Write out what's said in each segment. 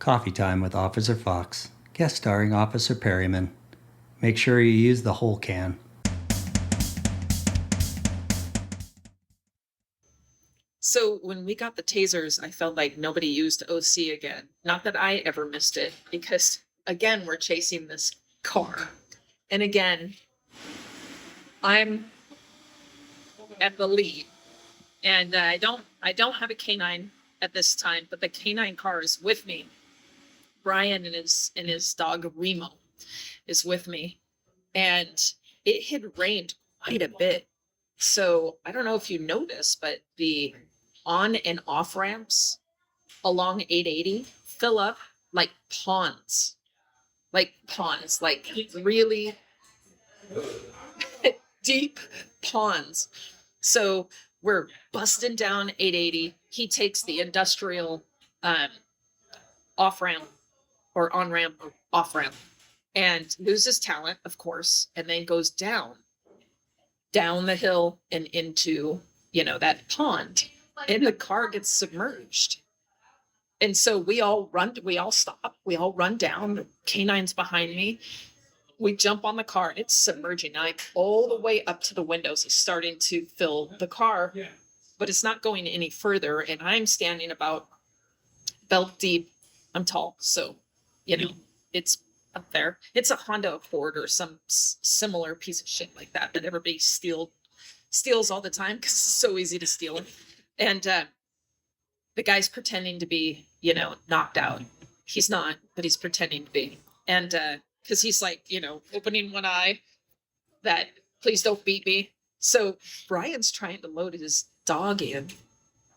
Coffee Time with Officer Fox, guest starring Officer Perryman. Make sure you use the whole can. So when we got the tasers, I felt like nobody used OC again. Not that I ever missed it, because again, we're chasing this car. And again, I'm at the lead. And I don't have a canine at this time, but the canine car is with me. Brian and his dog Remo is with me. And it had rained quite a bit. So I don't know if you noticed, but the on and off ramps along 880 fill up like ponds, like really deep ponds. So we're busting down 880. He takes the industrial off ramp or on ramp or off ramp and loses talent, of course, and then goes down the hill and into, that pond. And the car gets submerged. And so we all stop, we all run down, the canine's behind me. We jump on the car, it's submerging. Like all the way up to the windows, it's starting to fill the car, but it's not going any further. And I'm standing about belt deep. I'm tall, so, it's up there. It's a Honda Accord or some similar piece of shit like that everybody steals all the time because it's so easy to steal. And the guy's pretending to be, knocked out. He's not, but he's pretending to be. And because he's like, opening one eye that please don't beat me. So Brian's trying to load his dog in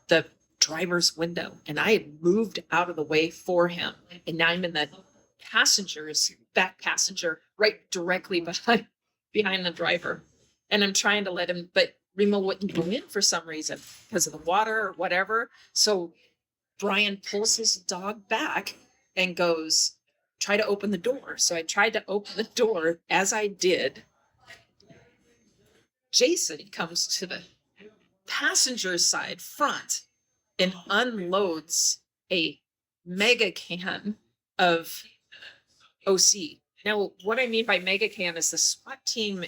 the driver's window, and I had moved out of the way for him. And now I'm in the back passenger, right directly behind the driver. And I'm trying to let him, but Remo wouldn't go in for some reason because of the water or whatever. So Brian pulls his dog back and goes, try to open the door. So I tried to open the door. As I did, Jason comes to the passenger side front and unloads a mega can of OC. Now, what I mean by mega can is the SWAT team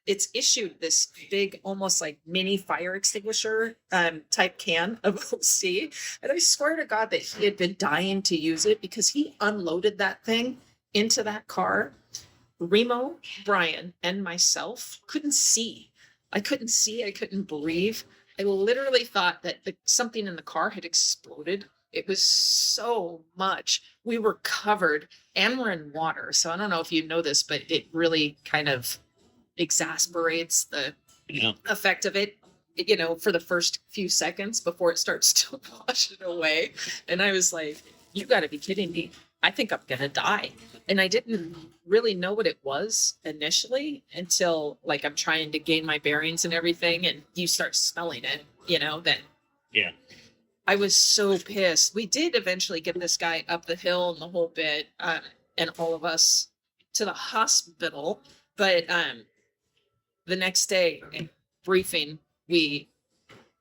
it's issued this big, almost like mini fire extinguisher type can of OC. And I swear to God that he had been dying to use it because he unloaded that thing into that car. Remo, Brian, and myself couldn't see. I couldn't breathe. I literally thought that something in the car had exploded. It was so much. We were covered and we're in water. So I don't know if you know this, but it really kind of exasperates the effect of it, for the first few seconds before it starts to wash it away. And I was like, you got to be kidding me. I think I'm going to die. And I didn't really know what it was initially until like I'm trying to gain my bearings and everything. And you start smelling it, then. Yeah. I was so pissed. We did eventually get this guy up the hill and the whole bit, and all of us to the hospital. But the next day in briefing, we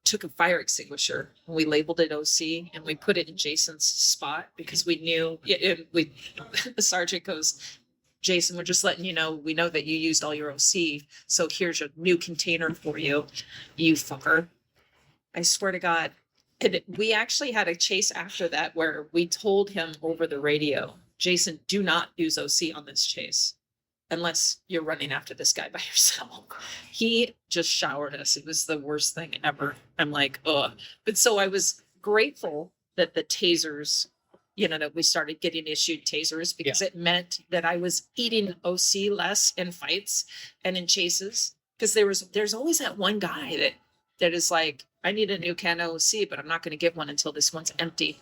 took a fire extinguisher and we labeled it OC and we put it in Jason's spot because we knew the sergeant goes, Jason, we're just letting you know, we know that you used all your OC. So here's your new container for you, you fucker. I swear to God. And we actually had a chase after that where we told him over the radio, Jason, do not use OC on this chase unless you're running after this guy by yourself. He just showered us. It was the worst thing ever. I'm like, ugh. But so I was grateful that the tasers, that we started getting issued tasers because it meant that I was eating OC less in fights and in chases. Because there's always that one guy that is like, I need a new can of OC, but I'm not going to get one until this one's empty.